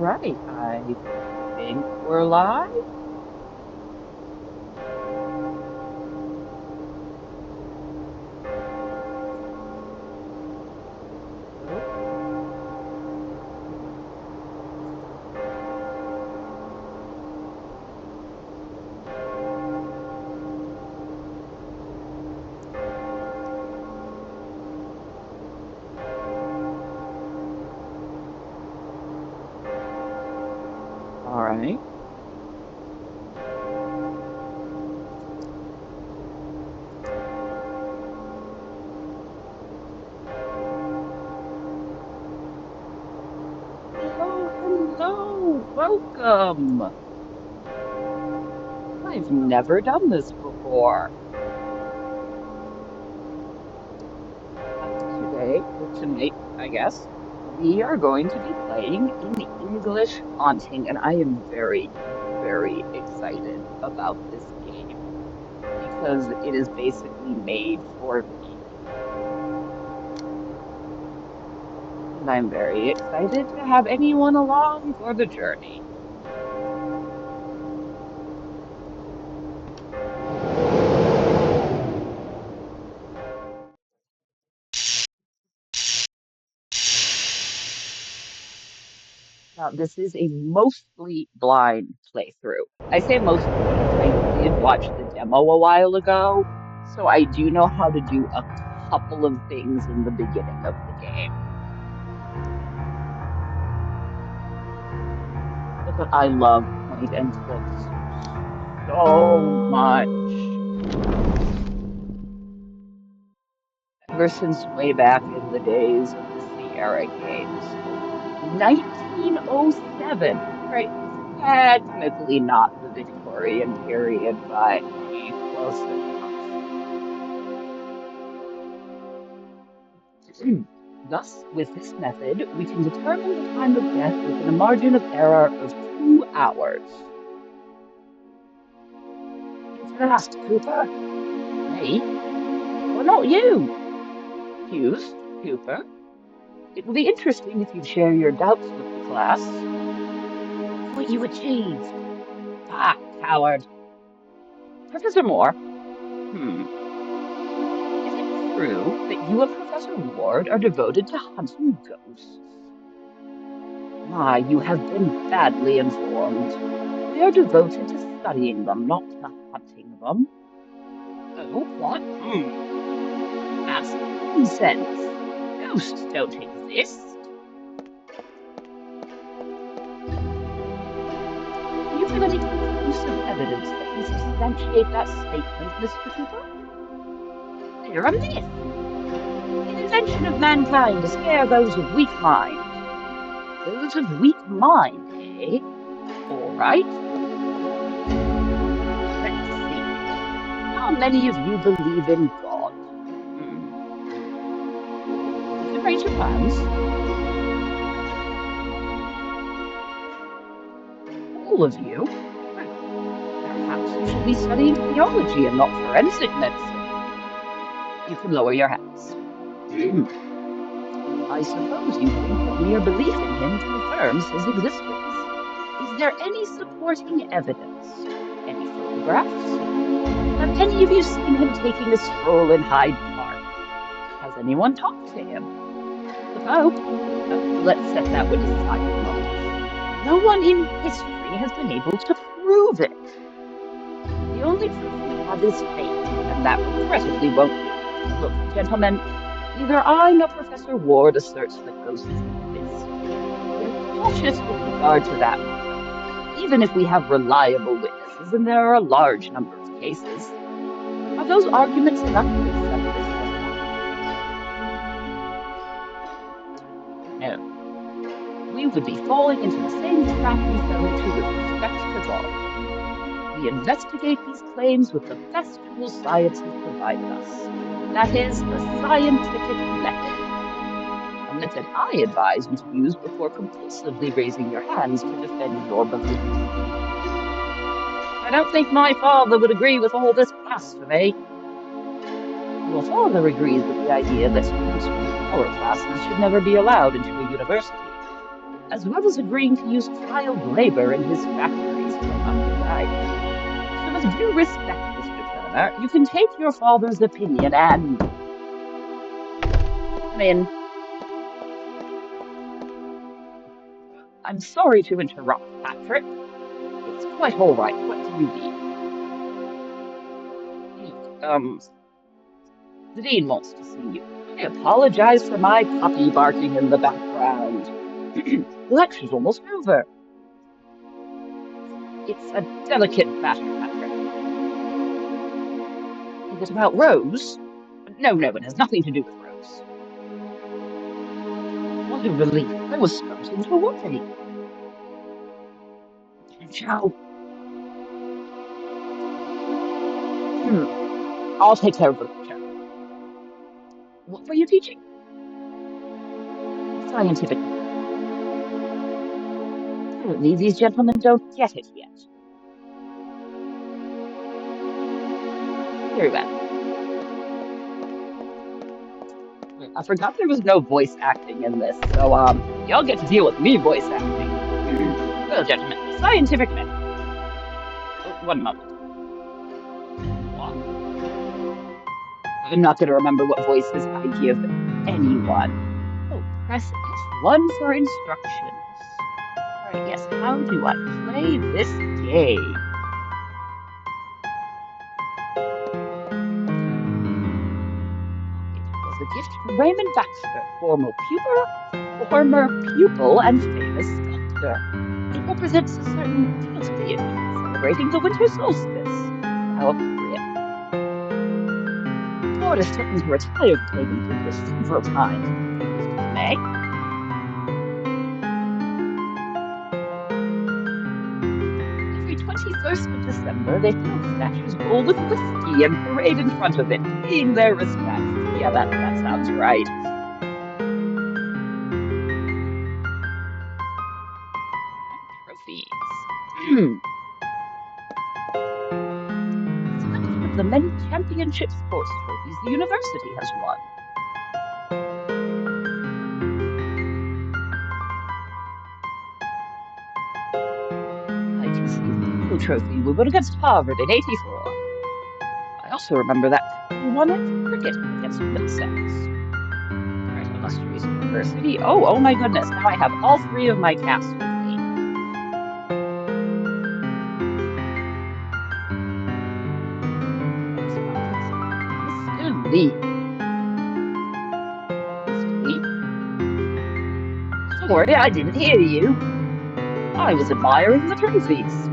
right, I think we're live. Oh, all right. Hello, hello, welcome. I've never done this before. Tonight, I guess, we are going to be playing an English haunting, and I am very, very excited about this game because it is basically made for me. And I'm very excited to have anyone along for the journey. This is a mostly blind playthrough. I say mostly because I did watch the demo a while ago, so I do know how to do a couple of things in the beginning of the game. But I love point and clicks so much. Ever since way back in the days of the Sierra games. 1907, right? Technically not the Victorian period, but close enough. Thus, with this method, we can determine the time of death within a margin of error of 2 hours. You're fast, Cooper. Me? Well, not you. Hughes, Cooper. It will be interesting if you share your doubts with the class. What you achieved. Ah, coward. Professor Moore. Is it true that you and Professor Ward are devoted to hunting ghosts? Ah, you have been badly informed. We are devoted to studying them, not to hunting them. Oh, what? That's nonsense. Ghosts don't exist. Do you have any conclusive evidence that can substantiate that statement, Mr. Cooper? They're a myth. An invention of mankind to scare those of weak mind. Those of weak mind, eh? All right. Let's see. How many of you believe in God? You can raise your hands. All of you? Well, perhaps you should be studying theology and not forensic medicine. You can lower your hands. I suppose you think that mere belief in him confirms his existence. Is there any supporting evidence? Any photographs? Have any of you seen him taking a stroll in Hyde Park? Has anyone talked to him? The Pope? Let's set that one aside for a moment. No one in history has been able to prove it. The only proof we have is fate, and that regrettably won't do. Look, gentlemen, neither I nor Professor Ward asserts that ghosts exist. We're cautious with regard to that matter, even if we have reliable witnesses, and there are a large number of cases. Are those arguments enough to accept this as fact? No. We would be falling into the same trap we fell into with respect to God. We investigate these claims with the best tools science has provided us. That is, the scientific method. A method I advise you to use before compulsively raising your hands to defend your beliefs. I don't think my father would agree with all this blasphemy. Your father agrees with the idea that students from the lower classes should never be allowed into a university. as well as agreeing to use child labor in his factories from undergrad. So with due respect, Mr. Turner, you can take your father's opinion and... I mean, I'm sorry to interrupt, Patrick. It's quite all right. What do you need? The Dean wants to see you. I apologize for my puppy barking in the background. The lecture's almost over. It's a delicate matter, Patrick. Is it about Rose? No, it has nothing to do with Rose. What a relief. I was starting to worry. Ciao. I'll take care of the lecture. What were you teaching? Scientific. Apparently these gentlemen don't get it yet. Very well. I forgot there was no voice acting in this, so y'all get to deal with me voice acting. Well, gentlemen, scientific method. One moment. What? I'm not going to remember what voices I give anyone. Oh, press F1 for instructions. Alright, yes, how do I play this game? It was a gift from Raymond Baxter, former pupil and famous sculptor. It represents a certain guilt deity celebrating the winter solstice. How appropriate. The poet is threatened to retire from playing figures several times. May. Every 21st of December, they fill the statue's bowl with whiskey and parade in front of it, paying their respects. Yeah, that sounds right. Trophies. Selection of the many championship sports trophies the university has won. I can see the Polo Trophy we won against Harvard in '84. I also remember that we won it for cricket against Middlesex. Right, illustrious university. Oh my goodness! Now I have all three of my casts with me. Mr. Lee. Don't worry, I didn't hear you. I was admiring the trophies.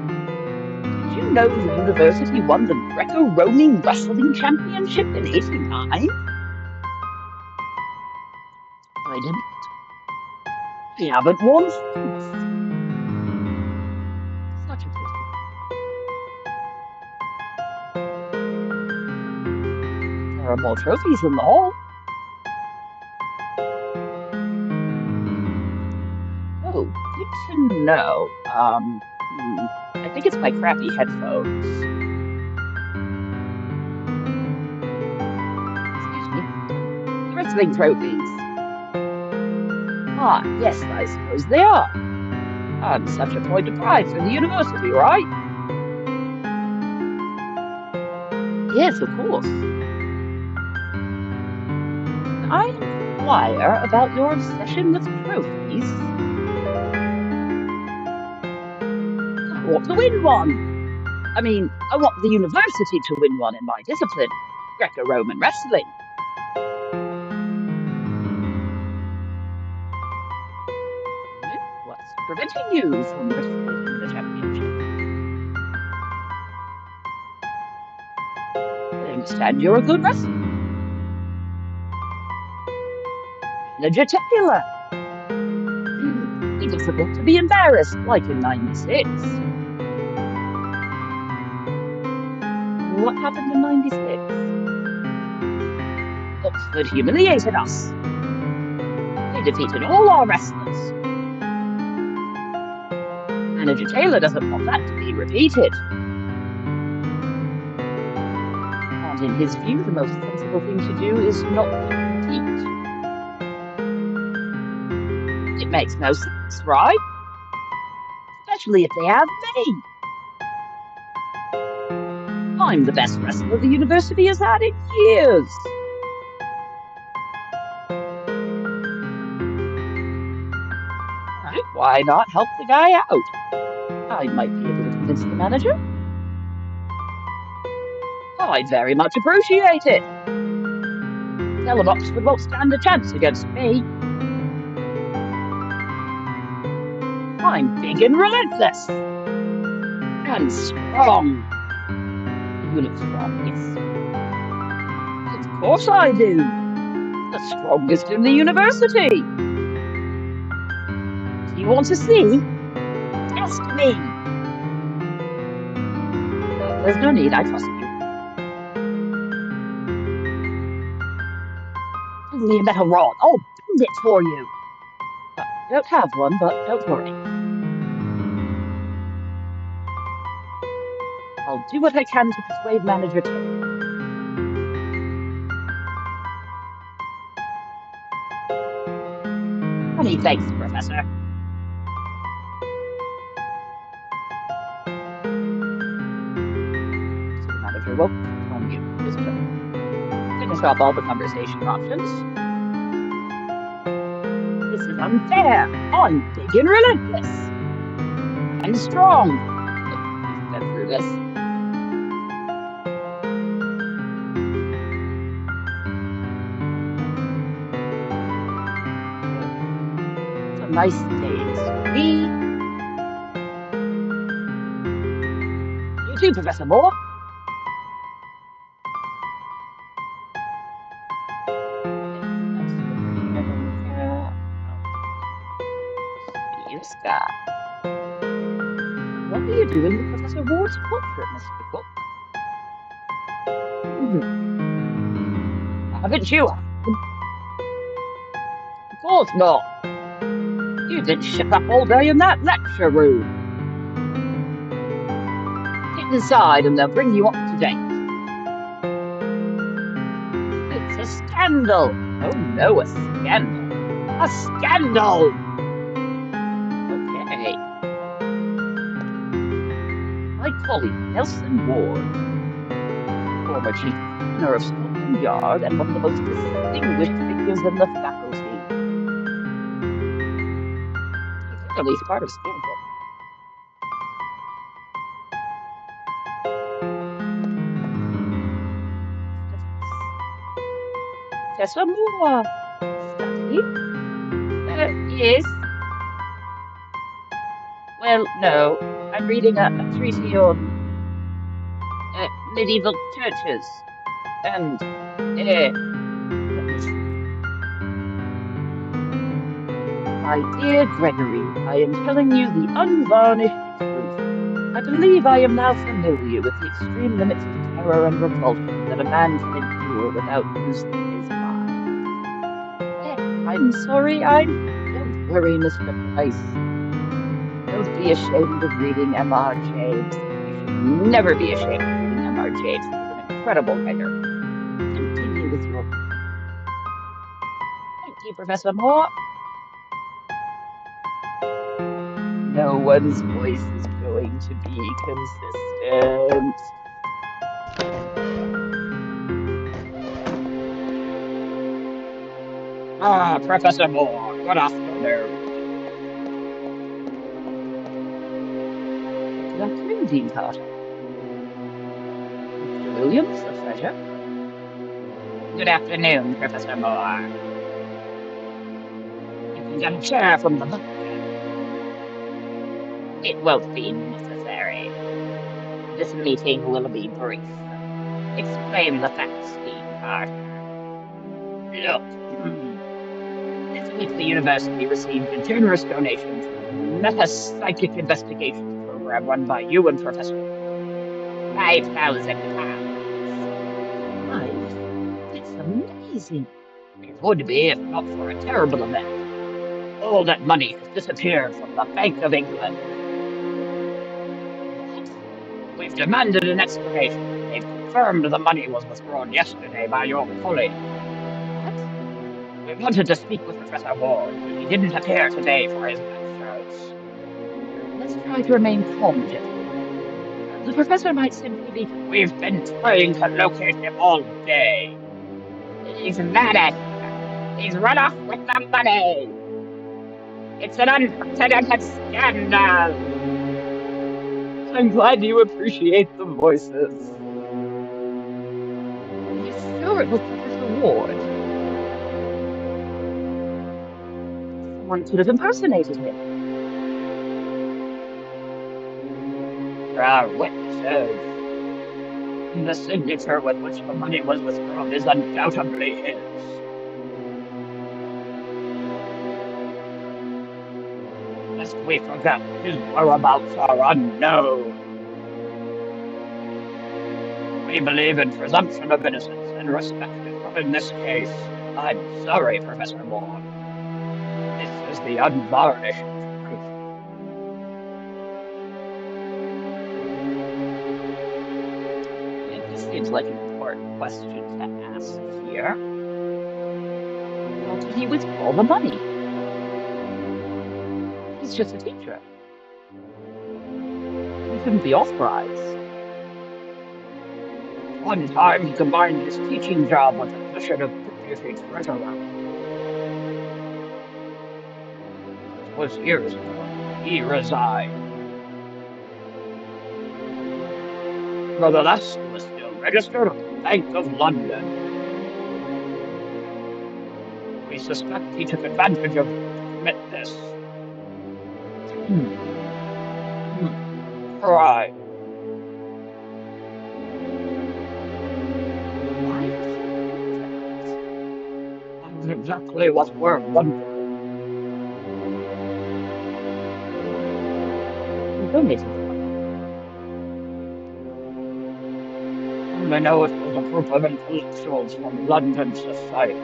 Did you know the university won the Greco-Roman Wrestling Championship in '89? I didn't. We haven't won since. Such a pity. There are more trophies in the hall. Oh, good to know. I think it's my crappy headphones. Excuse me. The wrestling trophies. Ah, yes, I suppose they are. Such a point of pride for the university, right? Yes, of course. I inquire about your obsession with trophies. I want to win one. I mean, I want the university to win one in my discipline, Greco-Roman wrestling. What's preventing you from participating in the championship? I understand you're a good wrestler. Manager Taylor. He doesn't want to be embarrassed like in '96. What happened in '96? Oxford humiliated us. They defeated all our wrestlers. Manager Taylor doesn't want that to be repeated. And in his view, the most sensible thing to do is not to compete. It makes no sense, right? Especially if they have me. I'm the best wrestler the university has had in years. Right, why not help the guy out? I might be able to convince the manager. I'd very much appreciate it. Tell him Oxford won't stand a chance against me. I'm big and relentless. And strong. You look strong, yes. Of course I do. The strongest in the university. Do you want to see? Test me. There's no need, I trust you. Give me a metal rod. I'll bend it for you. Don't have one, but don't worry. I'll do what I can to persuade Manager Tim. Many thanks, Professor. So the manager will unmute his phone. Finish off all the conversation options. This is unfair. I'm big and relentless. And strong. We've been through this. It's a nice day in Sweet. You too, Professor Moore. This guy. What are you doing with Professor Ward's portrait, Mr. Cook? Haven't you? Of course not. You didn't shut up all day in that lecture room. Get inside and they'll bring you up to date. It's a scandal. Oh no, a scandal. A scandal! Okay. My colleague, Nelson Ward, former chief cleaner of Scotland Yard and one of the most distinguished figures in the faculty. At least part of scandal. Professor Moore. Study? Yes. Well, no. I'm reading a treatise on medieval churches. And, my dear Gregory, I am telling you the unvarnished truth. I believe I am now familiar with the extreme limits of terror and revulsion that a man can endure without losing his mind. I'm sorry, Don't worry, Mr. Price. Don't be ashamed of reading M.R. James. You should never be ashamed of reading M.R. James. He's an incredible writer. Continue with your... Thank you, Professor Moore. No one's voice is going to be consistent. Professor Moore, good afternoon. Good afternoon, Dean Carter. Mr. Williams, a pleasure. Good afternoon, Professor Moore. You can get a chair from the back. It won't be necessary. This meeting will be brief. Explain the facts, Dean Carter. Look, this week the university received a generous donation from the meta-psychic investigations program run by you and Professor. £5,000. It's amazing. It would be if not for a terrible event. All that money has disappeared from the Bank of England. We've demanded an explanation. They've confirmed the money was withdrawn yesterday by your colleague. What? We wanted to speak with Professor Ward, but he didn't appear today for his lectures. Let's try to remain calm, gentlemen. The professor might simply be... We've been trying to locate him all day. He's mad at here. He's run off with the money. It's an unprecedented scandal. I'm glad you appreciate the voices. Are you sure it was Professor Ward? Someone could have impersonated him. There are witnesses. The signature with which the money was withdrawn is undoubtedly his. Lest we forget, his whereabouts are unknown. We believe in presumption of innocence and respect it, but in this case, I'm sorry, Professor Ward. This is the unvarnished truth. And this seems like an important question to ask here. How could he withdraw the money? He's just a teacher. He shouldn't be authorized. One time he combined his teaching job with the position of deputy treasurer. It was years ago. He resigned. Nevertheless, he was still registered at the Bank of London. We suspect he took advantage of them to commit this crime. Why would he do that? That's exactly what we're wondering. He donated the money. I know it was a group of intellectuals from London society.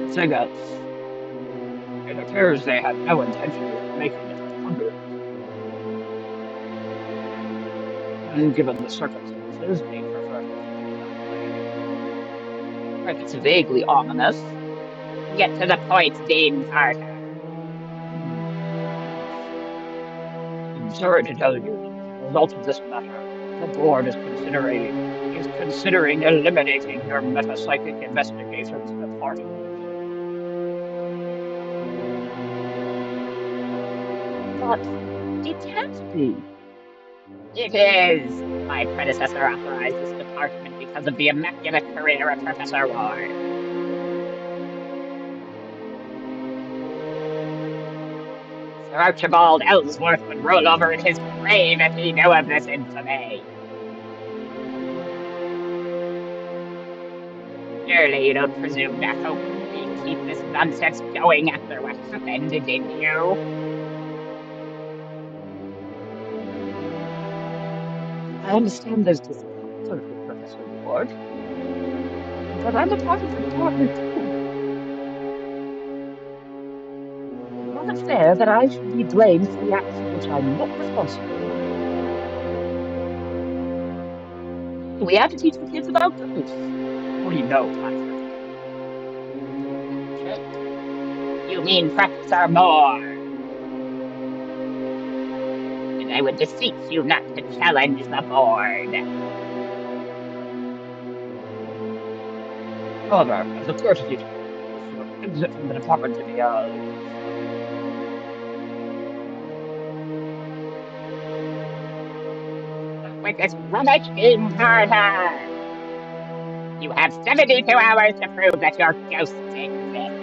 The thing is, it appears they had no intention of making it public. And given the circumstances, they prefer to keep it that way. It's vaguely ominous. Get to the point, Dean Carter. I'm sorry to tell you that as a result of this matter, the board is considering eliminating your metapsychic investigations department. But it can't be. It is. My predecessor authorized this department because of the immaculate career of Professor Ward. Sir Archibald Ellsworth would roll over in his grave if he knew of this infamy. Surely you don't presume to hope we keep this nonsense going after what happened, did you? I understand there's discomfort with Professor Ward, but I'm a part of the department too. It's not fair that I should be blamed for the acts for which I'm not responsible. We have to teach the kids about ghosts. We know, Patrick. You mean Professor Moore? And I would beseech you not to challenge the board. However, as a courtesy to your exit from the department to be with this rubbish Dean Carter! You have 72 hours to prove that your ghosts exist.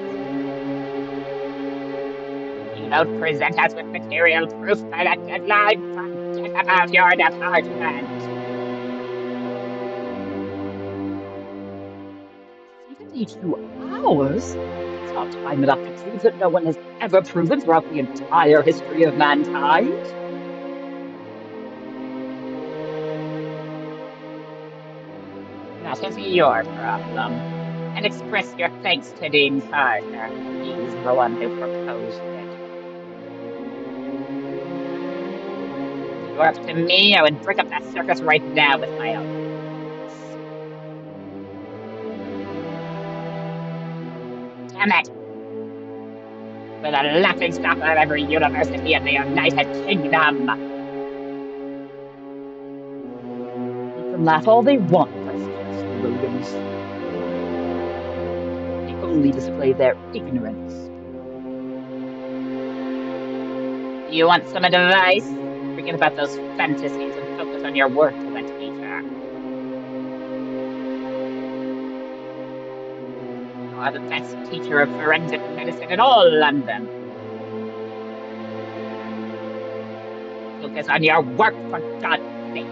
If you don't present us with material proof by that deadline, forget about your department. 72 hours? That's not time enough to prove that no one has ever proven throughout the entire history of mankind. That is your problem. And express your thanks to Dean Carter. He's the one who proposed it. If it were up to me, I would break up that circus right now with my own hands. Damn it! We're the laughingstock of every university in the United Kingdom! Let them laugh all they want, Vice Chancellor Williams. They only display their ignorance. You want some advice? Forget about those fantasies and focus on your work as a teacher. You are the best teacher of forensic medicine in all London. Focus on your work, for God's sake.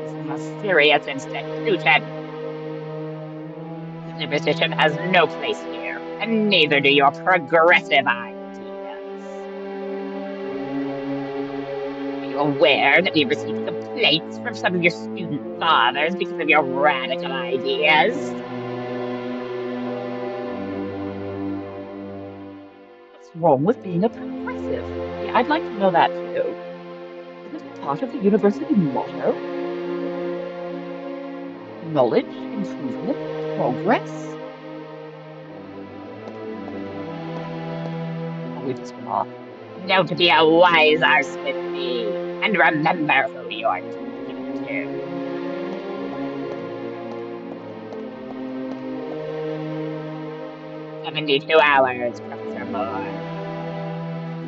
This is a serious institution. The position has no place here, and neither do your progressive ideas. Are you aware that we've received complaints from some of your student fathers because of your radical ideas? What's wrong with being a progressive? Yeah, I'd like to know that too. Isn't it part of the university motto? Knowledge, improvement, progress? I'll we piss them off. Know to be a wise arse with me, and remember who you're talking to. 72 hours, Professor Moore.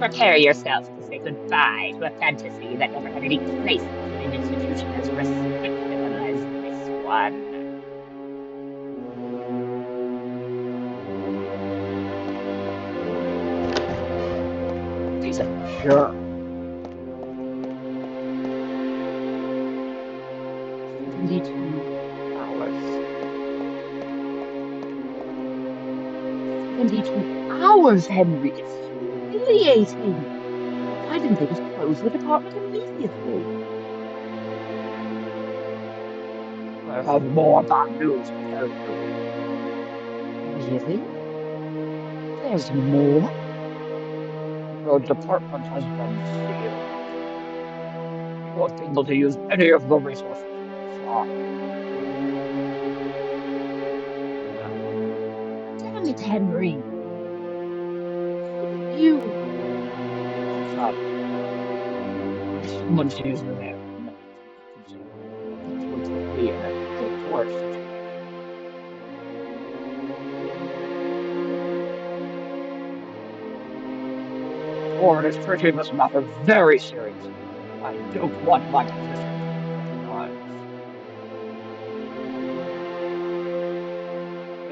Prepare yourself to say goodbye to a fantasy that never had any place in an institution as respectable as this one. He's a jerk. 72 hours. 72 hours, Henry. It's humiliating. Why didn't they just close the department immediately? I have more bad news to tell you. Really? There's more? The department has been sealed. You won't be able to use any of the resources inside. Damn it, Henry. You. Shut up. Someone's using their that would put me in a worse situation. Board is treating this matter very seriously. I don't want my position jeopardized.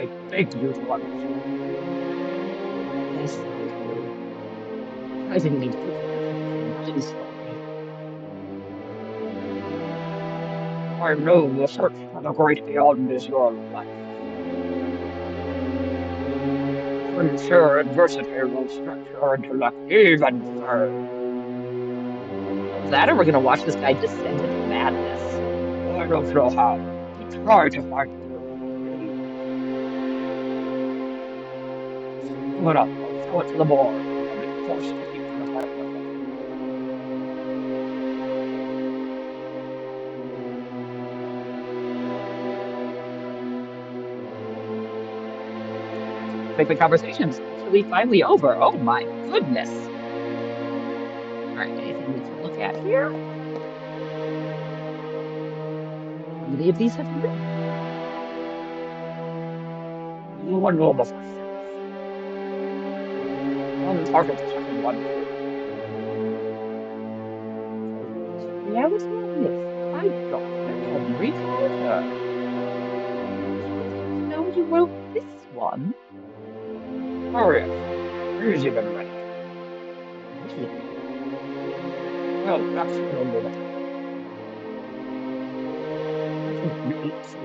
I beg you to understand. Yes, I do. I didn't mean to put you in a position. I'm sorry. I know the search for the great beyond is your life. I'm sure adversity will stretch your intellect even further. That, or we're gonna watch this guy descend into madness. I don't know how. He tried to find it. Split up. I'll show it to the board. I'll be forced to keep the department. Think the conversation's actually finally over. Oh my goodness. Alright, anything we can look at here? How many of these have you written? One will before. One target the second one. 3 hours long? Yes. I Dr. Henry Carter. No, you wrote this one. Oh yes. Here's even ready. Really? Well, that's only the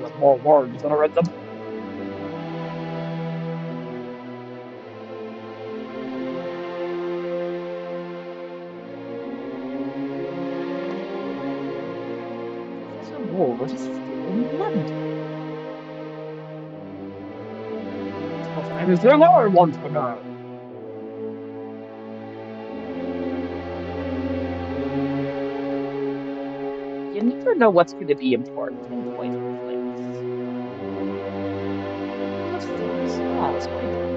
with more words than I read them. Professor Ward is still in London. What anything I want to know. You never know what's going to be important in point of place.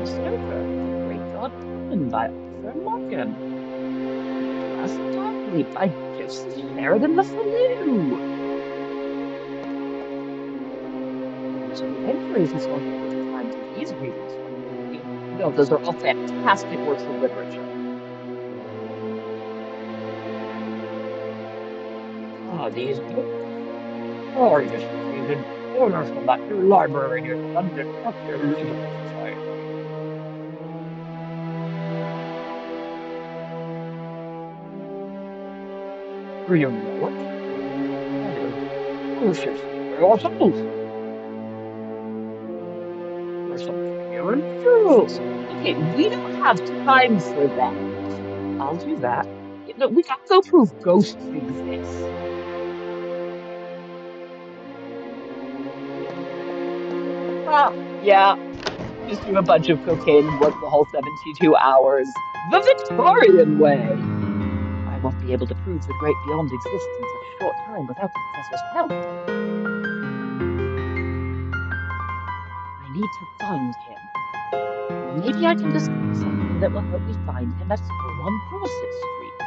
the Stoker, the great god Common by Arthur Morgan, and Glass Darkly by Joseph Sheridan Le Fanu. Those are the entries he saw here at the time to these readings. No, those are all fantastic works of literature. Ah, these books. Oh, yes, received honor from that new library near the London Archaeological Society. Do you know it? No. Oh, seriously, they are souls. There's some genuine jewels. Okay, we don't have time for that. I'll do that. No, we gotta go prove ghosts exist. Ah, yeah. Just do a bunch of cocaine and work the whole 72 hours. The Victorian way! I won't be able to prove the great beyond exists in such a short time without the professor's help. I need to find him. Maybe I can discover something that will help me find him at 1 Dorset Street.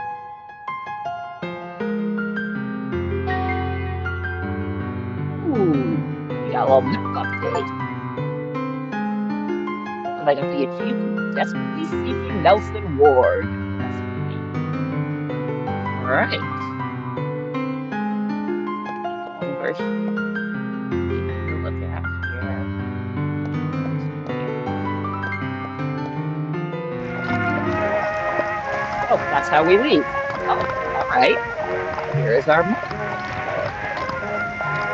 Ooh, we got a little map update. And I got the achievement, Desperately Seeking Nelson Ward. That's funny. Alright. Over here to look at here. Oh, that's how we leave. Oh, alright. Here is our map.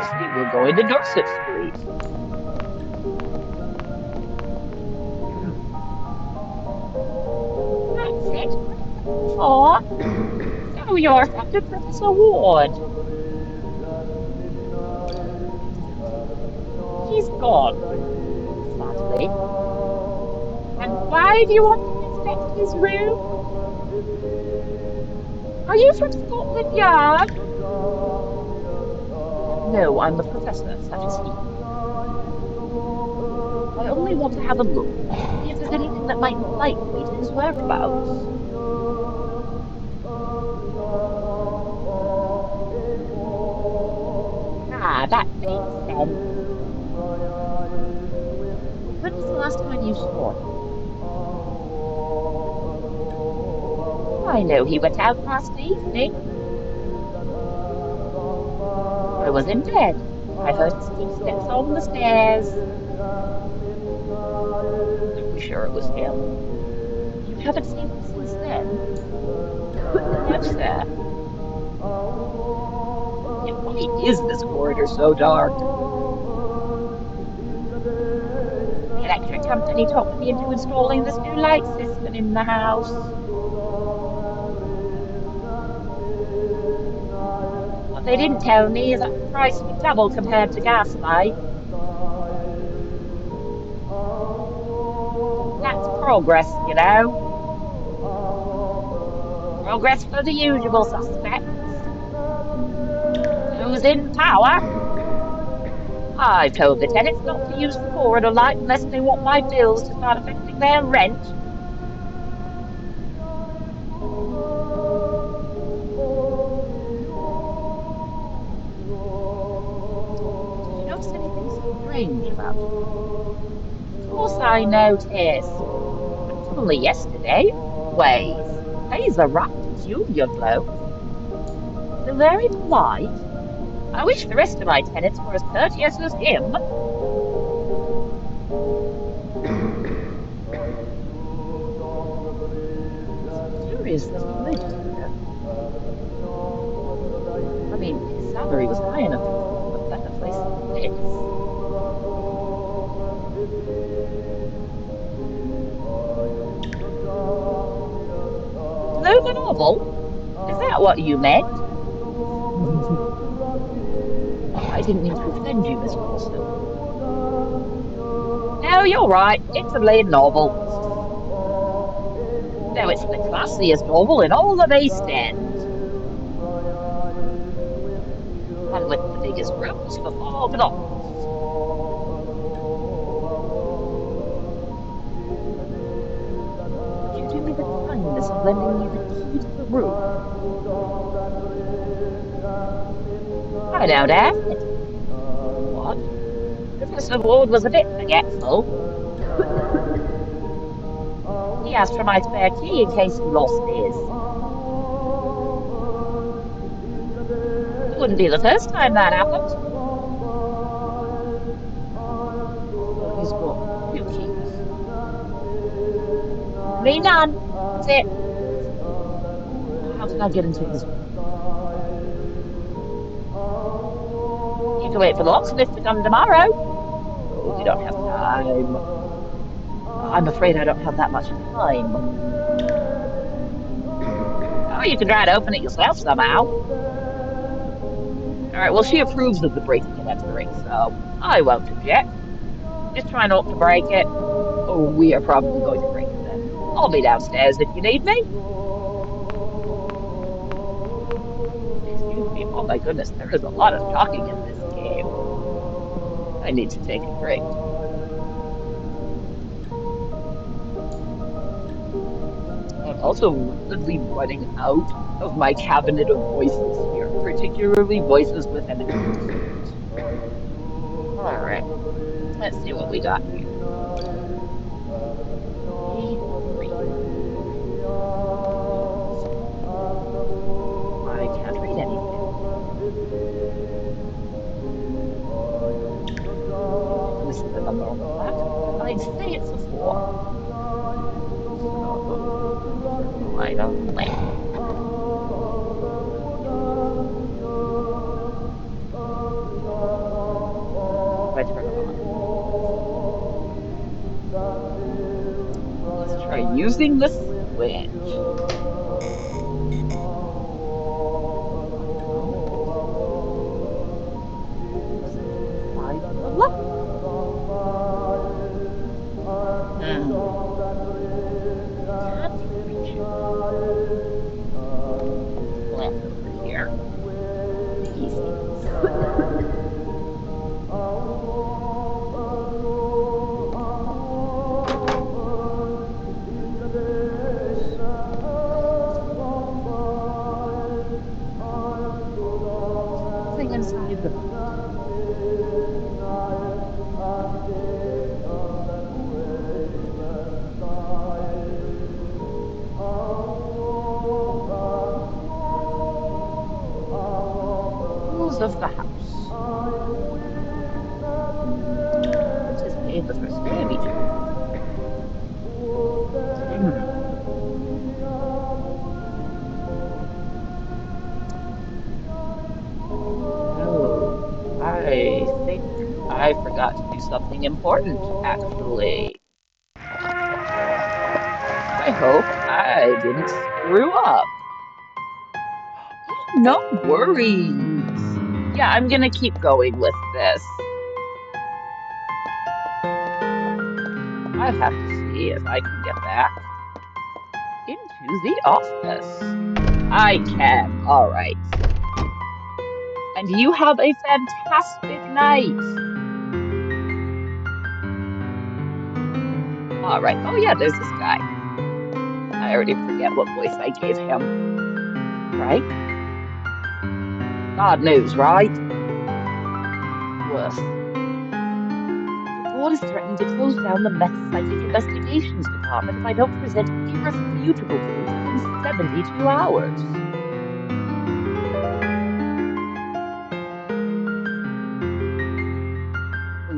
See, we're going to Dorset Street. That's it. Oh, so you're Dr. Professor Ward. He's gone, sadly. And why do you want to inspect his room? Are you from Scotland Yard? No, I'm the professor, such as he. I only want to have a look, see if there's anything that might enlighten me to his whereabouts. Ah, that makes sense. When was the last time you saw him? I know he went out last evening. I was in bed. I heard his footsteps on the stairs. Are you sure it was him? You haven't seen him since then? No, sir. Yeah, why is this corridor so dark? The electric company talked me into installing this new light system in the house. What they didn't tell me is that the price would double compared to gas light. That's progress, you know. Progress for the usual suspects. Losing power. I've told the tenants not to use the corridor light unless they want my bills to start affecting their rent. Did you notice anything strange about him? Of course I noticed. Only yesterday, always. He's a right peculiar bloke. Though very polite. I wish the rest of my tenants were as courteous as him. It's curious that he lived here. I mean, his salary was high enough to afford him a better place than this. Though the novel? Is that what you meant? I didn't mean to offend you, Miss Dawson. No, you're right. It's a blade novel. No, it's the classiest novel in all of East End. And with the biggest rooms for 4 blocks. do me the kindness of lending me the key to the room? I don't have it. What? Professor Ward was a bit forgetful. He asked for my spare key in case he lost his. It wouldn't be the first time that happened. So he's got two keys. Me none. That's it. How can I get into his room? You can wait for the locksmith to come tomorrow. Oh, we don't have time. I'm afraid I don't have that much time. Oh, you can try to open it yourself somehow. All right, well, she approves of the breaking and entering, so I won't object. Just try not to break it. Oh, we are probably going to break it then. I'll be downstairs if you need me. Excuse me. Oh my goodness, there is a lot of talking in this game. I need to take a drink. I'm also rapidly running out of my cabinet of voices here, particularly voices with an accent. All right, let's see what we got here. A3. I can't read anything. This is a number on the plaque. I'd say it's a 4. So, turn the light on. If I turn it on. Let's try using the switch. No. Using the 5 to the left. Hmm. I can't reach it. Glance over here. Daisies. Something inside the boat. Rules of the house. Princess paid the first square meter. Hmm. Oh, I think I forgot to do something important, actually. I hope I didn't screw up. Oh, no worries. Yeah, I'm gonna keep going with this. I have to see if I can get back into the office. I can. All right. And you have a fantastic night. All right. Oh, yeah, there's this guy. I already forget what voice I gave him. Frank? God knows, right? Woof. The board is threatening to close down the Meth Psychic Investigations Department if I don't present irrefutable proof within 72 hours.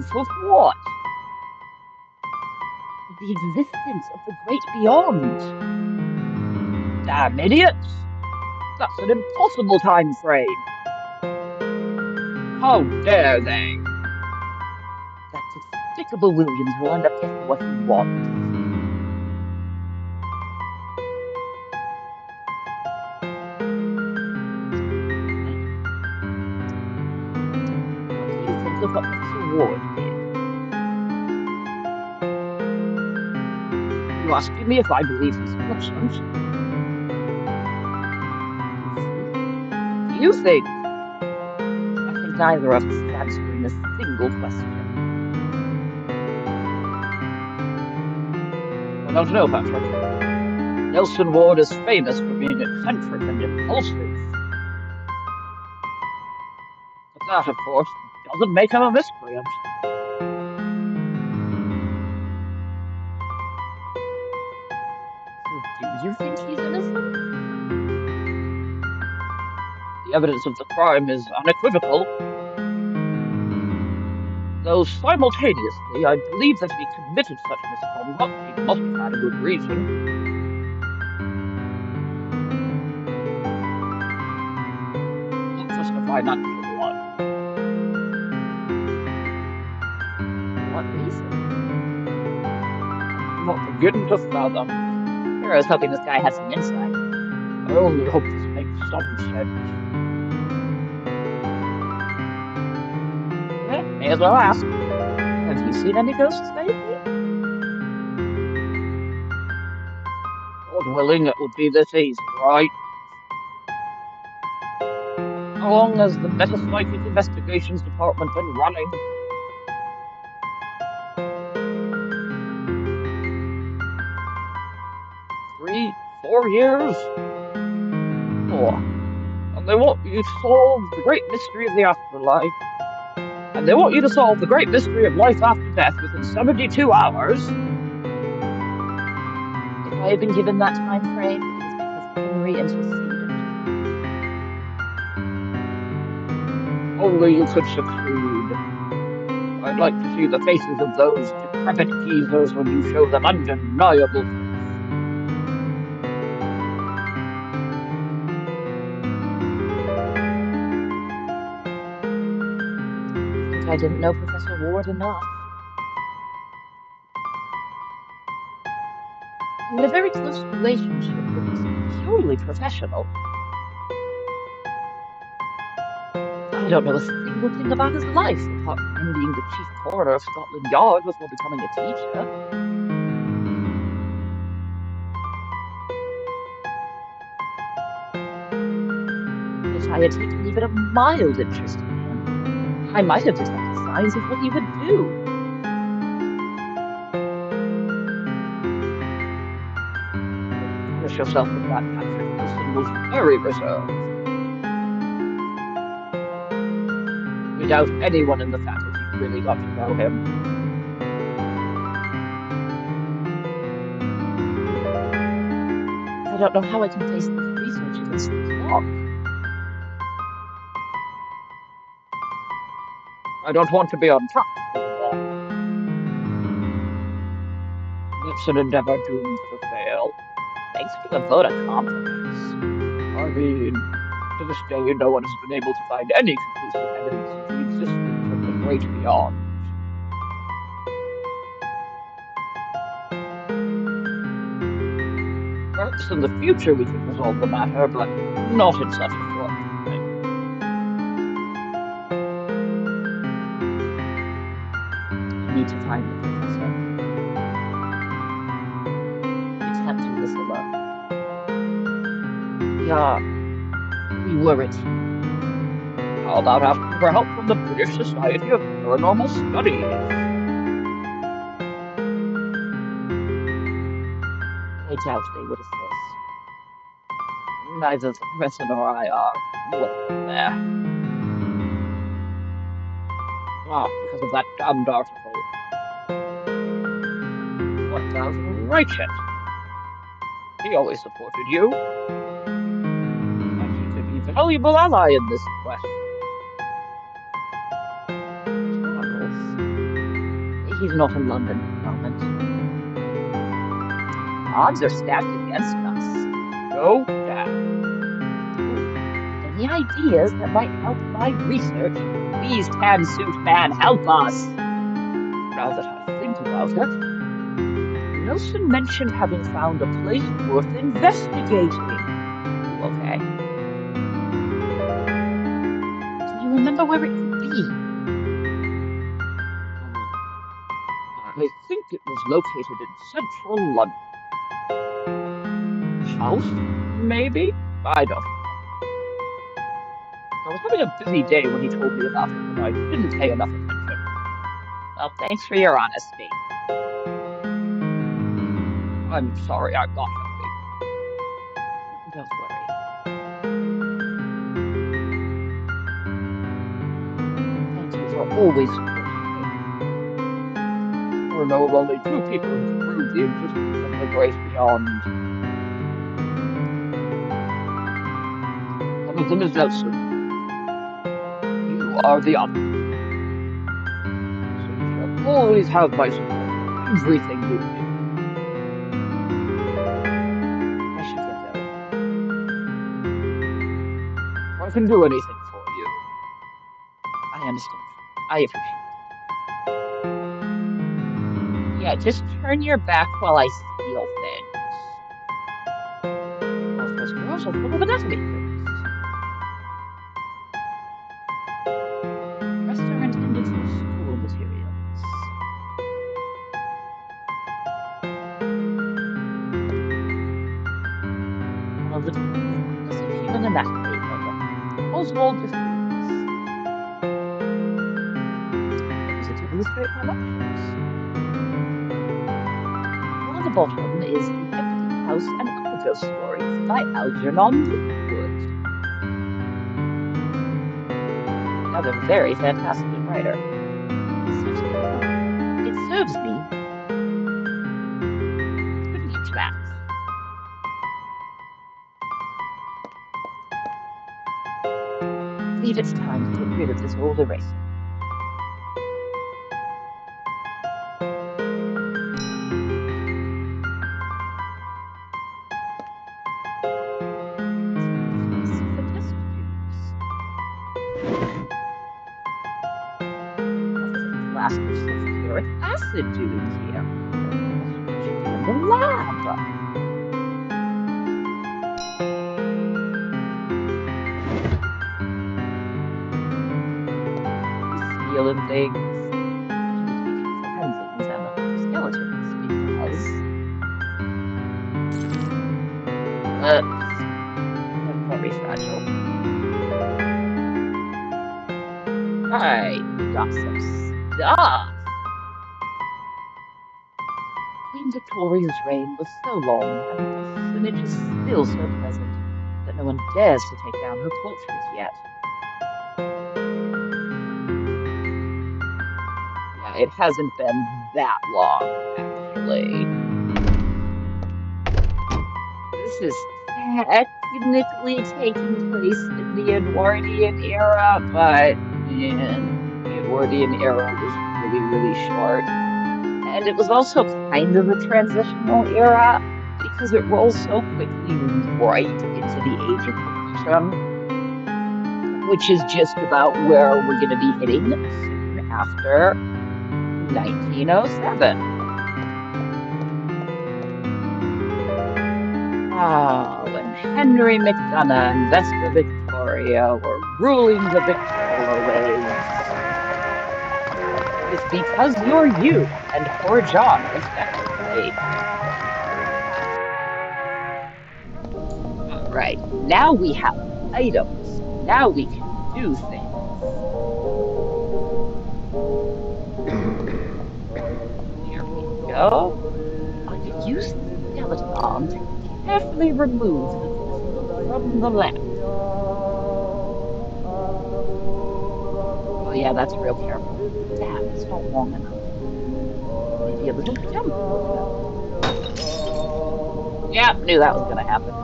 Proof of what? Of the existence of the great beyond. Damn idiots! That's an impossible time frame. How dare they? That despicable Williams will end up getting what he wants. What do you think of what Professor Ward did? Are you asking me if I believe he's innocent? Goofy. What do you think? I think neither of us is answering a single question. I don't know, Patrick. Nelson Ward is famous for being eccentric and impulsive. But that, of course, doesn't make him a miscreant. So do you think he's innocent? The evidence of the crime is unequivocal, though simultaneously I believe that if he committed such misconduct, he must have had a good reason. Not just a financial one. What reason? I cannot begin to fathom. Here I was hoping this guy had some insight. I only hope this makes some sense. May as well ask. Have you seen any ghosts lately? God willing, it would be this easy, right? How long has the Metapsychic Investigations Department been running? 3, 4 years? 4. And they want you to solve the great mystery of the afterlife. And they want you to solve the great mystery of life after death within 72 hours. If I had been given that time frame, it is because Henry interceded. Only you could succeed. I'd like to see the faces of those decrepit geezers when you show them undeniable proof. I think I didn't know Professor Ward enough. I'm in a very close relationship, but it's purely professional. I don't know a single thing about his life, apart from him being the chief coroner of Scotland Yard before becoming a teacher. If I had taken even a mild interest in him, I might have detected signs of what he would do. Punish yourself with that, Patrick. Wilson was very reserved. We doubt anyone in the faculty really got to know him. I don't know how I can face this research against the clock. I don't want to be on top for the ball. It's an endeavor doomed to fail. Thanks for the vote of confidence. I mean, to this day, no one has been able to find any conclusive evidence of the existence of the great beyond. Perhaps in the future we could resolve the matter, but not in such a short time. I need to find the professor. We can't do this alone. We were a team. How about asking for help from the British Society of Paranormal Studies? I doubt they would assist. Neither the professor nor I are welcome there. Because of that damned article. What about Reichert? He always supported you. And he could be a valuable ally in this quest. Charles. He's not in London at the moment. Odds are stacked against us. Go down. Any ideas that might help my research? Please, Tan-Suit Man, help us! Now that I think about it, Nelson mentioned having found a place worth investigating. Okay. Do you remember where it could be? I think it was located in central London. House, maybe? I don't know. I was having a busy day when he told me about it, and I didn't pay enough attention. Well, thanks for your honesty. I'm sorry I got you. Don't worry. Thank you for always supporting me. There are now only two people who can prove the existence of the great beyond. One of them is Nelson. You are the other. So you shall always have my support for everything you do. I should get going. If I can do anything for you, I understand. I appreciate it. Yeah, just turn your back while I steal things. Northwest drawers are full of anatomy things. The rest are intended for school materials. One of the titles, Atlas of Human Anatomy by Dr. Oswald de Vries. I use it to illustrate my lectures. One at the bottom is The Empty House and Other Ghost Stories by Algernon Wood. Another very fantastic writer. It serves me. Couldn't use that. I believe it's time to get rid of this old eraser. For test tubes. What is a flask of sulfuric acid doing here? It should be in the lab. Stealing things. You need to be careful handlings and skeletons because they're very fragile. Right, we got some stuff. Queen Victoria's reign was so long, and her personage is still so present, that no one dares to take down her portrait yet. Yeah, it hasn't been that long, actually. This is technically taking place in the Edwardian era, but man, the Edwardian era was really, really short. And it was also kind of a transitional era because it rolls so quickly right into the Age of Progression, which is just about where we're going to be hitting soon after 1907. Ah, when Henry McDonough and Vesta Victoria were ruling the Victrola waves. It's because you're you and poor John, respectively. All right, now we have items. Now we can do things. There we go. I could use the skeleton arm to carefully remove the crystal from the lamp. Oh yeah, that's real careful. Damn, it's not long enough. Maybe a little jump would help. Yep, knew that was gonna happen.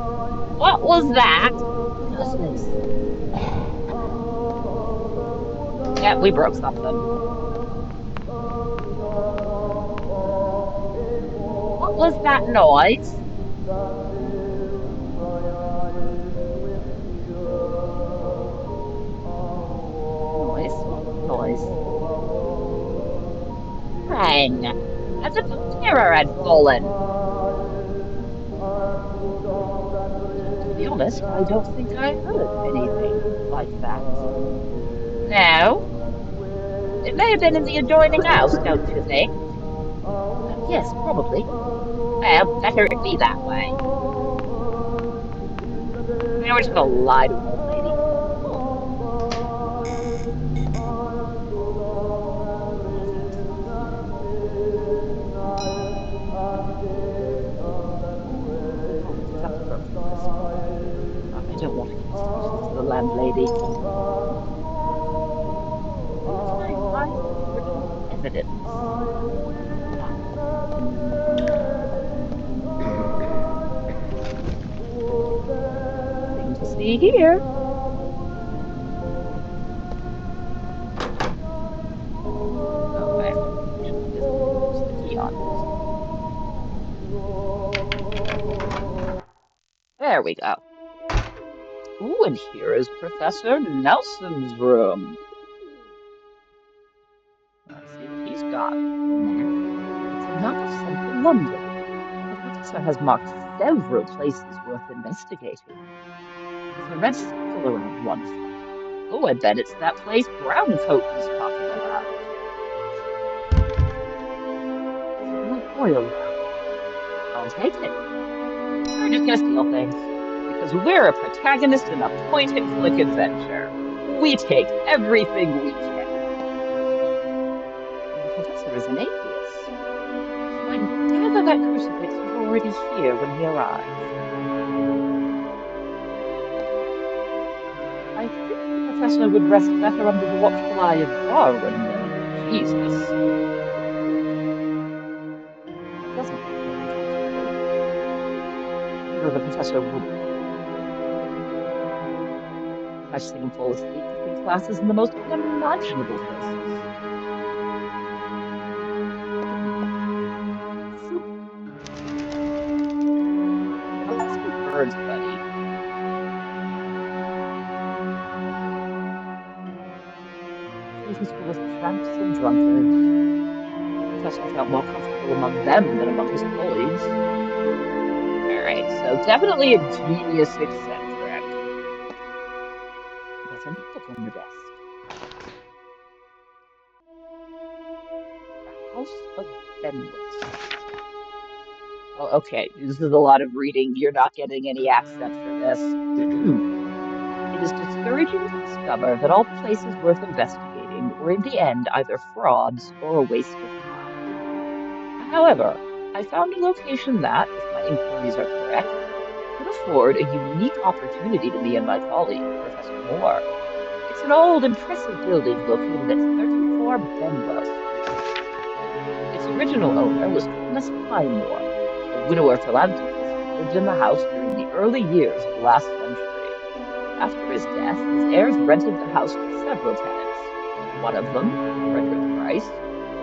What was that? Curses. Yep, we broke something. What was that noise? Noise? What noise? Bang! As if a terror had fallen. To be honest, I don't think I heard anything like that. No? It may have been in the adjoining house, don't you think? Yes, probably. Well, better it be that way. Now we're just gonna lie to an old lady. Oh. Oh, it's got the broken crystal. to the landlady. Where can I find the original evidence? Ah, nothing to see here. Oh, I have to make sure this use the key on this. There we go. Ooh, and here is Professor Nelson's room. Let's see what he's got. Map. It's a map of central London. The professor has marked several places worth investigating, with a red circle around one of them. Oh, I bet it's that place Browncoat was talking about. Signal oil lamp. I'll take it. We're just gonna steal things. Because we're a protagonist in a point-and-click adventure. We take everything we can. The professor is an atheist, so I gather that crucifix was already here when he arrived. I think the professor would rest better under the watchful eye of Darwin than under Jesus. It doesn't look very comfortable. Though the professor wouldn't I've seen him fall asleep between classes in the most unimaginable places. Soup. A pesky bird's buddy. The place is full of tramps and drunkards. The professor felt more comfortable among them than among his colleagues. All right, so definitely a genius eccentric. There's a notebook on the desk. The House of Benwells. Oh, okay, this is a lot of reading. You're not getting any accent for this. It is discouraging to discover that all places worth investigating were in the end either frauds or a waste of time. However, I found a location that, if my inquiries are correct, could afford a unique opportunity to me and my colleague, Professor Moore. It's an old, impressive building located at 34 Benwell Street. Its original owner was Thomas Highmore, a widower philanthropist who lived in the house during the early years of the last century. After his death, his heirs rented the house to several tenants. One of them, Frederick Price,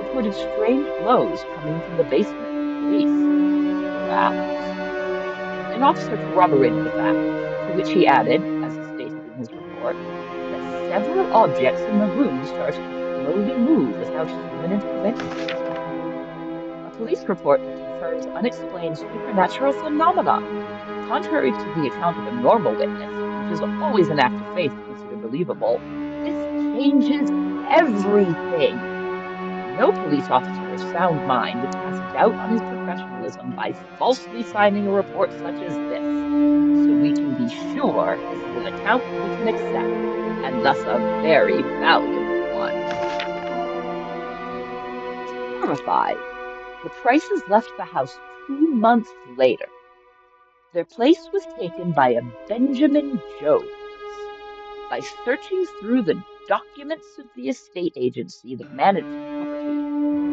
reported strange glows coming from the basement to the police. Perhaps. An officer corroborated the facts, to which he added, as he stated in his report, that several objects in the room started to slowly move without human intervention. A police report that confirms unexplained supernatural phenomena. Contrary to the account of a normal witness, which is always an act of faith to consider believable, this changes everything. No police officer of sound mind would cast doubt on his professionalism by falsely signing a report such as this. So we can be sure this is an account we can accept, and thus a very valuable one. Horrified, the Prices left the house 2 months later. Their place was taken by a Benjamin Jones. By searching through the documents of the estate agency that managed the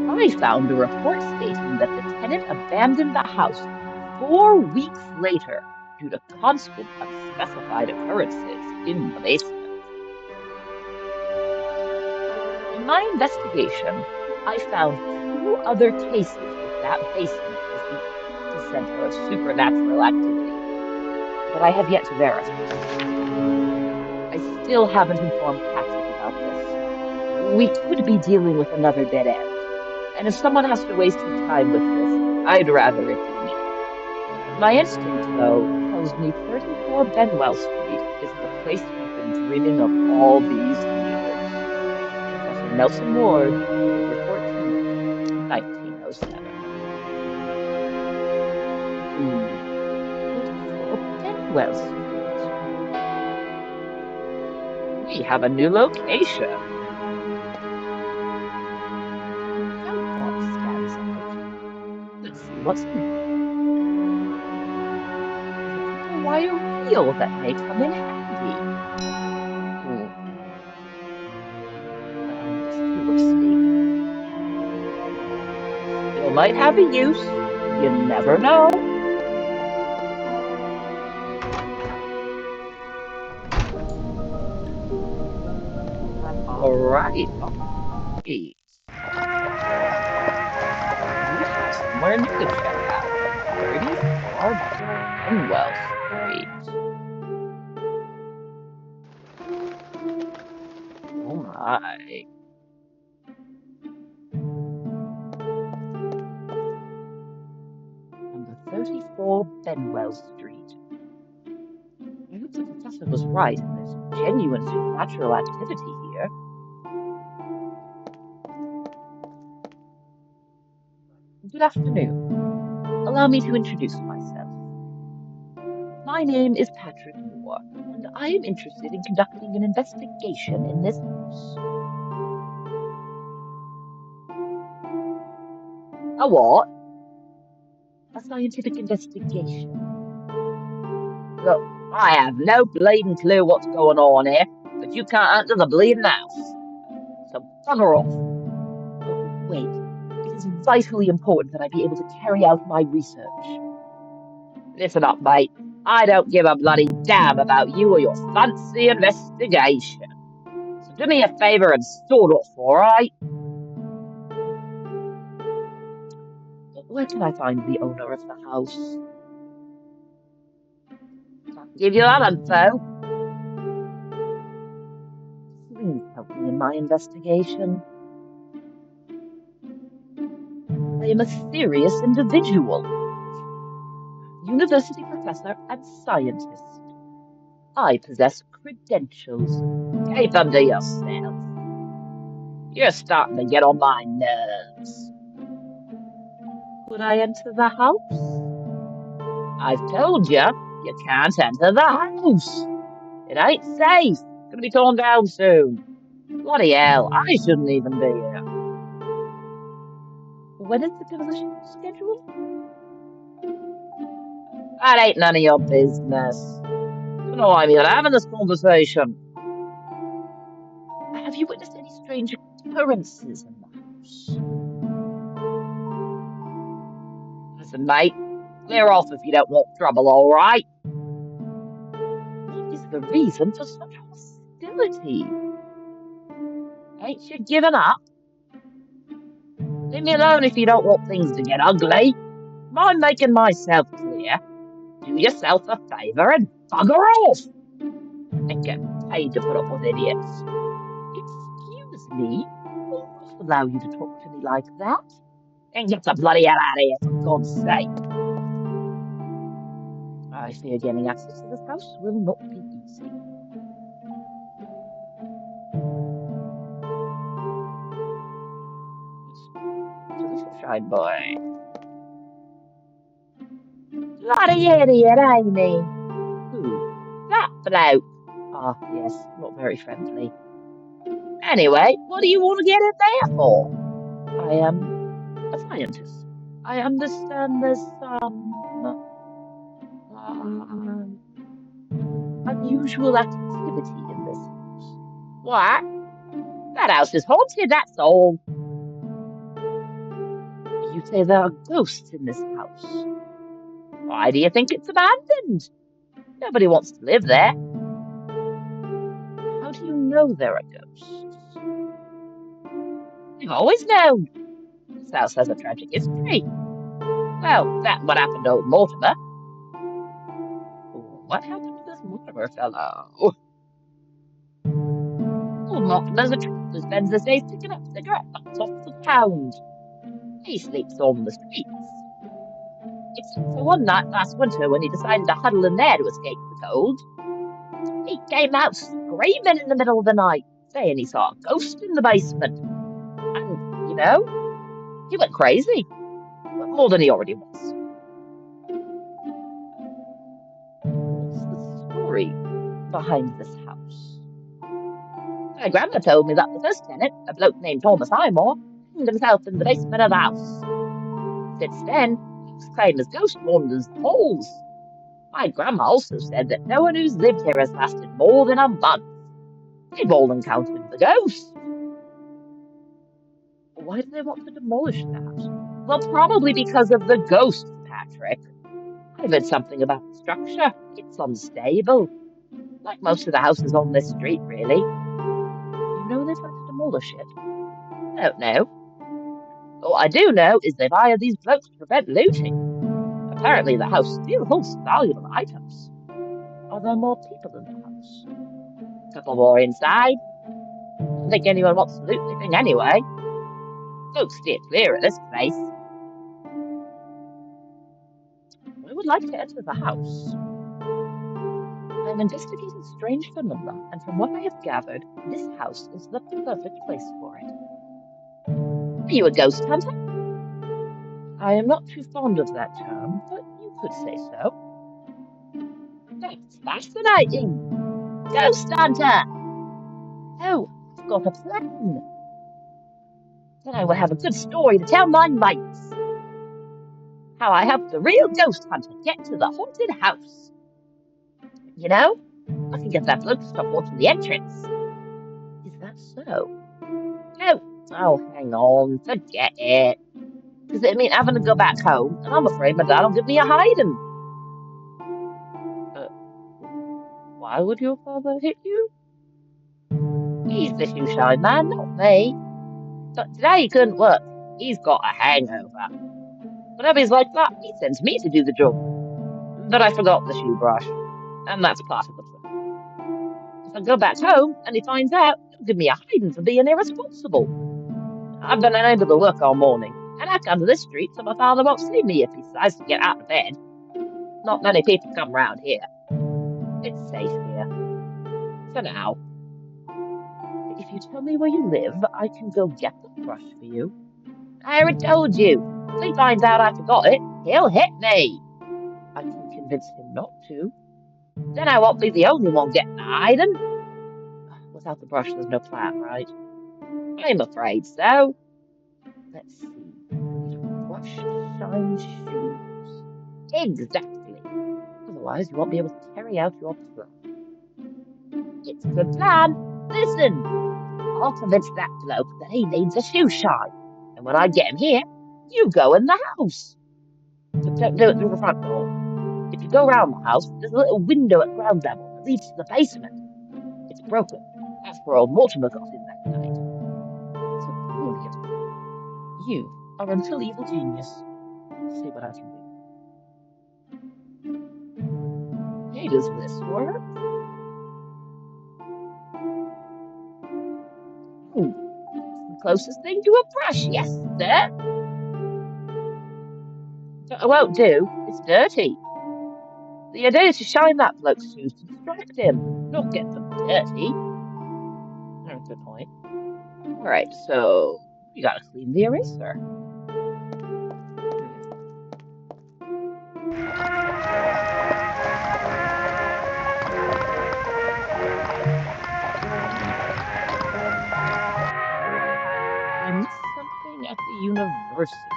property, I found a report stating that the tenant abandoned the house 4 weeks later due to constant unspecified occurrences in the basement. In my investigation, I found two other cases with that basement as the epicenter of supernatural activity, but I have yet to verify. I still haven't informed Patrick about this. We could be dealing with another dead end, and if someone has to waste his time with this, I'd rather it be me. My instinct, though, tells me 34 Benwell Street is the place we've been dreaming of all these years. Professor Nelson Ward, October 14th, 1907. 34 Benwell Street. We have a new location. A note box stands out. Let's see what's in it. There's a copper wire reel that may come in handy. might have a use. You never know. All right. We have somewhere new to check out. 34 Benwell Street. Oh my. Number 34 Benwell Street. I hope the professor was right and there's genuine supernatural activity here. Good afternoon. Allow me to introduce myself. My name is Patrick Moore, and I am interested in conducting an investigation in this house. A what? A scientific investigation. Look, I have no bleeding clue what's going on here, but you can't enter the bleeding house. So bugger off. Oh, wait. It is vitally important that I be able to carry out my research. Listen up, mate. I don't give a bloody damn about you or your fancy investigation. So do me a favor and sort off, all right? Where can I find the owner of the house? Can't give you that info. Please help me in my investigation. I am a serious individual. University professor and scientist. I possess credentials. Keep them to yourself. You're starting to get on my nerves. Could I enter the house? I've told you, you can't enter the house. It ain't safe. It's gonna be torn down soon. Bloody hell, I shouldn't even be here. When is the demolition scheduled? That ain't none of your business. Don't know why I'm even having this conversation. Have you witnessed any strange occurrences in the house? Listen, mate, clear off if you don't want trouble, all right? What is the reason for such hostility? Ain't you given up? Leave me alone if you don't want things to get ugly. Mind making myself clear? Do yourself a favour and bugger off. And get paid to put up with idiots. Excuse me? I will not allow you to talk to me like that. And get the bloody hell out of here, for God's sake. I fear getting access to this house will not be easy. To the sunshine boy. Bloody idiot, ain't he? Who? That bloke. Ah, yes, not very friendly. Anyway, what do you want to get in there for? I am a scientist. I understand there's some unusual activity in this house. What? That house is haunted, that's all. You say there are ghosts in this house. Why do you think it's abandoned? Nobody wants to live there. How do you know there are ghosts? We've always known. This house has a tragic history. Well, that what happened to old Mortimer. What happened to this Mortimer fellow? Old Mortimer's a tramp who spends his days picking up cigarette butts off the pound. He sleeps on the streets. Except for one night last winter when he decided to huddle in there to escape the cold. He came out screaming in the middle of the night, saying he saw a ghost in the basement. And, he went crazy. More than he already was. What's the story behind this house? My grandma told me that the first tenant, a bloke named Thomas Highmore, hanged himself in the basement of the house. Since then, he's claimed his ghost wanders the halls. My grandma also said that no one who's lived here has lasted more than a month. They've all encountered the ghost. Why do they want to demolish that? Well, probably because of the ghosts, Patrick. I've heard something about the structure. It's unstable, like most of the houses on this street, really. You know they've had to demolish it? I don't know. But what I do know is they've hired these blokes to prevent looting. Apparently, the house still holds some valuable items. Are there more people in the house? Couple more inside. Don't think anyone wants to loot anything anyway. Folks steer clear of this place. I would like to enter the house. I'm investigating strange phenomena, and from what I have gathered, this house is the perfect place for it. Are you a ghost hunter? I am not too fond of that term, but you could say so. That's fascinating. Ghost hunter! Oh, I've got a plan. Then I will have a good story to tell my mates. How I helped the real ghost hunter get to the haunted house. You know, I can get that bloke to stop blocking the entrance. Is that so? Oh, hang on, forget it. Because it mean having to go back home, and I'm afraid my dad'll give me a hiding. Why would your father hit you? He's the shoeshine man, not me. But today he couldn't work. He's got a hangover. Whenever he's like that, he sends me to do the job. But I forgot the shoe brush, and that's part of the plan. If I go back home and he finds out, he'll give me a hiding for being irresponsible. I've been unable to work all morning, and I come to this street so my father won't see me if he decides to get out of bed. Not many people come round here. It's safe here. For now. If you tell me where you live, I can go get the brush for you. I already told you. If he finds out I forgot it, he'll hit me. I can convince him not to. Then I won't be the only one getting the hiding. Without the brush, there's no plan, right? I'm afraid so. Let's see. Brush shine shoes. Exactly. Otherwise, you won't be able to carry out your plan. It's a good plan. Listen, I'll convince that bloke that he needs a shoe shine. And when I get him here, you go in the house. But don't do it through the front door. If you go round the house, there's a little window at ground level that leads to the basement. It's broken. That's where old Mortimer got in that night. It's a brilliant plan. You are a little evil genius. Let's see what I can do. Hey, does this work? It's the closest thing to a brush, yes, sir. But it won't do. It's dirty. The idea is to shine that bloke's shoes to distract him, not get them dirty. Oh, good point. Alright, so you gotta clean the eraser. I missed something at the university.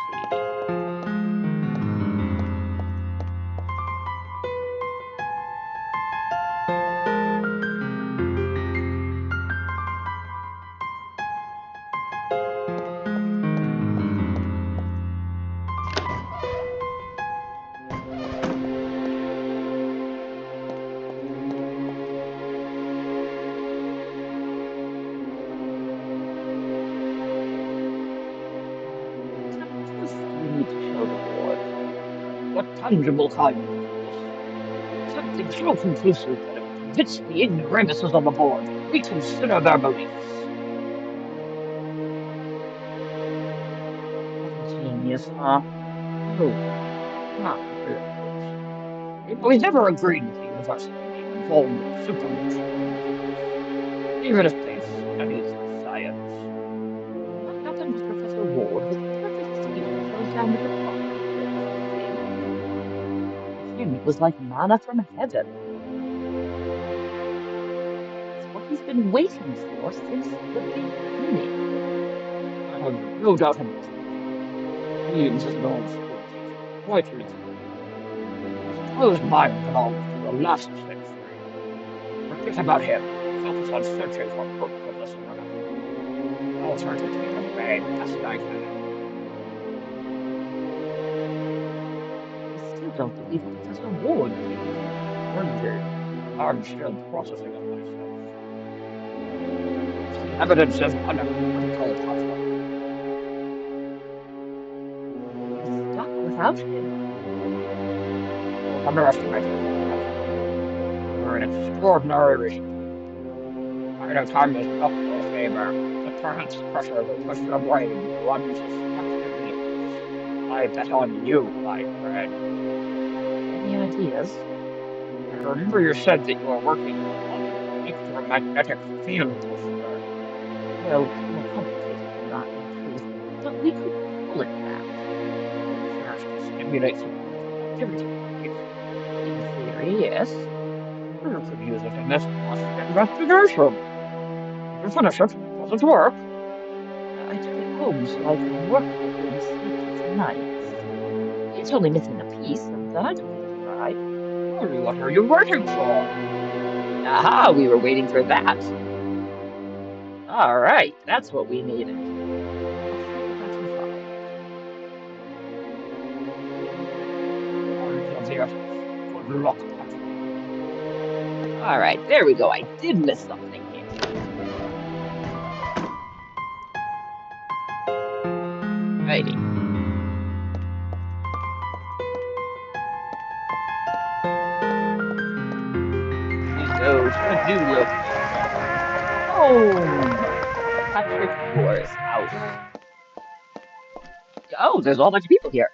We need to show the board. What tangible kind is this? Something so conclusive that it would convince the ignoramuses on the board to reconsider their beliefs. What a genius, huh? Oh, not good. We've never agreed with the university being involved in supernatural entities, even if they study it as science. What happened to Professor Ward was a perfect excuse to close down the department, don't you think? To him, it was like manna from heaven. It's what he's been waiting for since the beginning. I have no doubt about it. Williams is an old school teacher, quite reasonable. I suppose mine belongs to the last century. Forget about him. Focus on searching for proof of this murder. I'll try to take as bad best I can. don't believe Professor Ward thinks that. Indeed. I'm still processing it myself. It's the evidence of unequivocal conflict. He's stuck without him. Don't underestimate his potential. You're an extraordinary researcher. I know time is not your favor, but perhaps pressure will push your brain to unsuspected limits. I bet on you, my friend. Any ideas? I remember you said that you were working on an electromagnetic field whisperer. Well, it's more complicated than that, in truth, but we could call it that. Serves to stimulate supernatural activity, right? In theory, yes. You could use it in this quest investigation. Did you finish it? Does it work? I took it home so I could work with it sleepless nights. It's only missing a piece, and then I'd give it a try. Well, what are you waiting for? Aha, we were waiting for that. All right, that's what we needed. I'll see what I can find. Arms of the essence. Good luck, Patrick. All right, there we go. I did miss something here. Righty. We go to a new location. Home. Patrick Moore's house. Oh, there's a whole bunch of people here.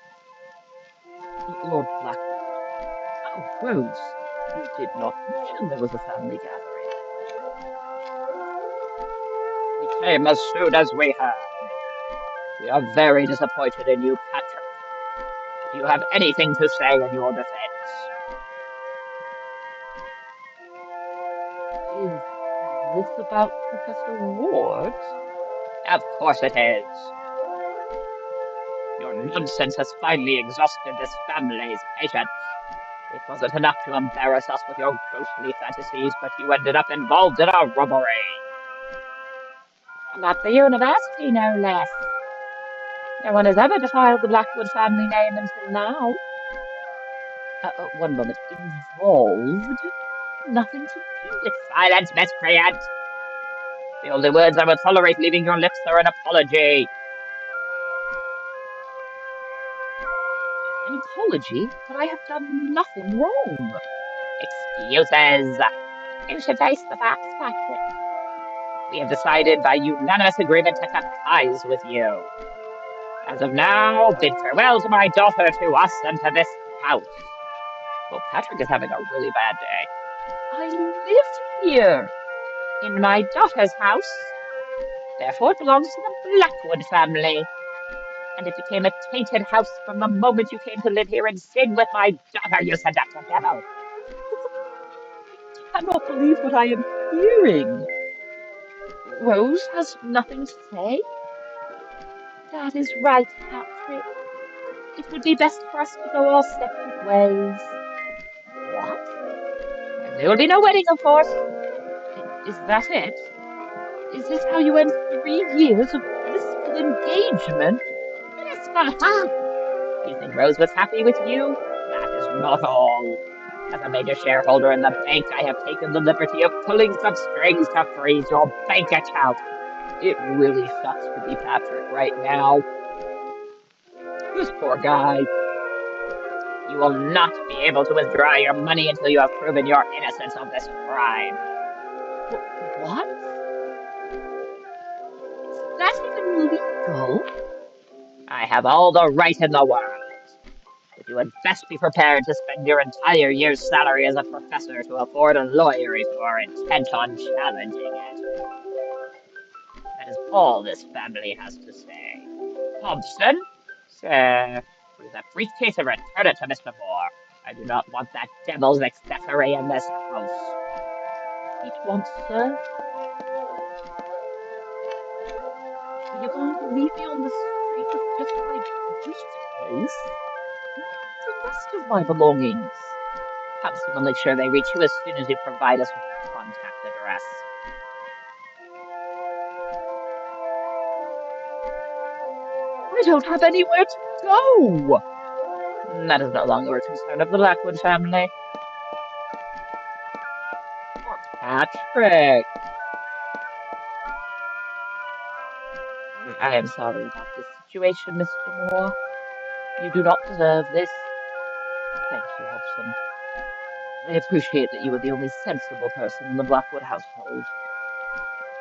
Lord Blackwood. Oh, Rose. You did not mention there was a family gathering. We came as soon as we heard. We are very disappointed in you, Patrick. Do you have anything to say in your defense? Is this about Professor Ward? Of course it is. Your nonsense has finally exhausted this family's patience. It wasn't enough to embarrass us with your ghostly fantasies, but you ended up involved in a robbery. And at the university, no less. No one has ever defiled the Blackwood family name until now. One moment. Involved? Nothing to do with Silence, miscreant! The only words I would tolerate leaving your lips are an apology. an apology, but I have done nothing wrong. Excuses. You should face the facts, Patrick. We have decided by unanimous agreement to cut ties with you. As of now, bid farewell to my daughter, to us, and to this house. Well, Patrick is having a really bad day. I live here, in my daughter's house. Therefore, it belongs to the Blackwood family. And it became a tainted house from the moment you came to live here and sin with my daughter, you seductive devil. I cannot believe what I am hearing. Rose has nothing to say? That is right, Patrick. It would be best for us to go our separate ways. What? There will be no wedding, of course. Is that it? Is this how you end 3 years of blissful engagement? Blissful, ha! You think Rose was happy with you? That is not all. As a major shareholder in the bank, I have taken the liberty of pulling some strings to freeze your bank account. It really sucks to be Patrick right now. This poor guy. You will not be able to withdraw your money until you have proven your innocence of this crime. What? Is that even legal? I have all the right in the world. But you had best be prepared to spend your entire year's salary as a professor to afford a lawyer if you are intent on challenging it. That is all this family has to say. Hobson, sir, please that briefcase and return it to Mr. Moore. I do not want that devil's accessory in this house. It wants, sir. Are you going to leave me on the street with just my briefcase? The rest of my belongings. Hobson will make sure they reach you as soon as you provide us with a contact address. I don't have anywhere to go. That is no longer a concern of the Blackwood family. Or Patrick. I am sorry about this situation, Mr. Moore. You do not deserve this. Thank you, Hobson. I appreciate that you are the only sensible person in the Blackwood household.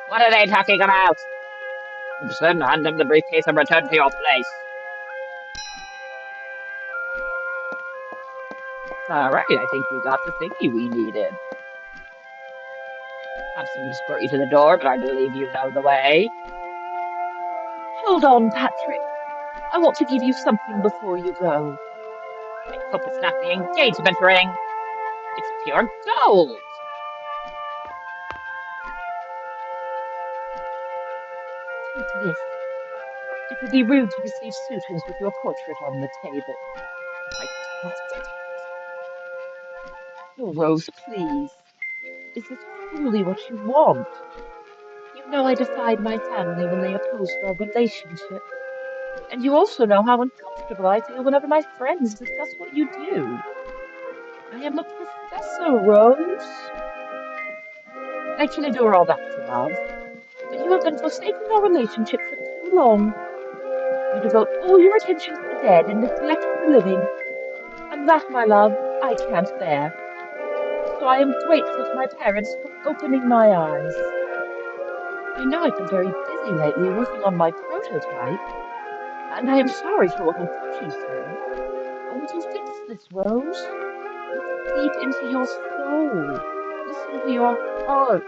What are they talking about? Hobson, hand him the briefcase and return to your place. All right, I think we got the thingy we needed. Hobson escort you to the door, but I believe you know the way. Hold on, Patrick. I want to give you something before you go. I hope it's not the engagement ring. It's pure gold. Take this. It would be rude to receive suitors with your portrait on the table. I tossed it. Oh, Rose, please. Is this truly what you want? You know I defied my family when they opposed our relationship. And you also know how uncomfortable I feel whenever my friends discuss what you do. I am a professor, Rose. I can endure all that for love. But you have been forsaking our relationship for too long. You devote all your attention to the dead and neglect the living. And that, my love, I can't bear. So I am grateful to my parents for opening my eyes. I know I've been very busy lately working on my prototype, and I am sorry for what I put you through. But we can fix this, Rose. Look deep into your soul. Listen to your heart.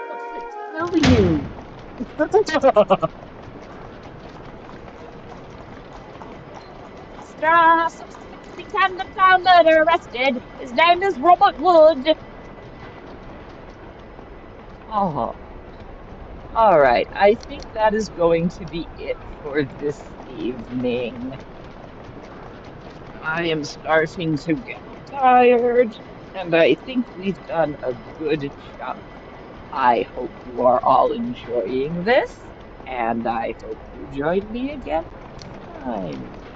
What does it tell you? Extra suspecting tandem child murder arrested. His name is Robert Wood. Oh, all right. I think that is going to be it for this evening. I am starting to get tired, and I think we've done a good chunk. I hope you are all enjoying this, and I hope you join me again next time.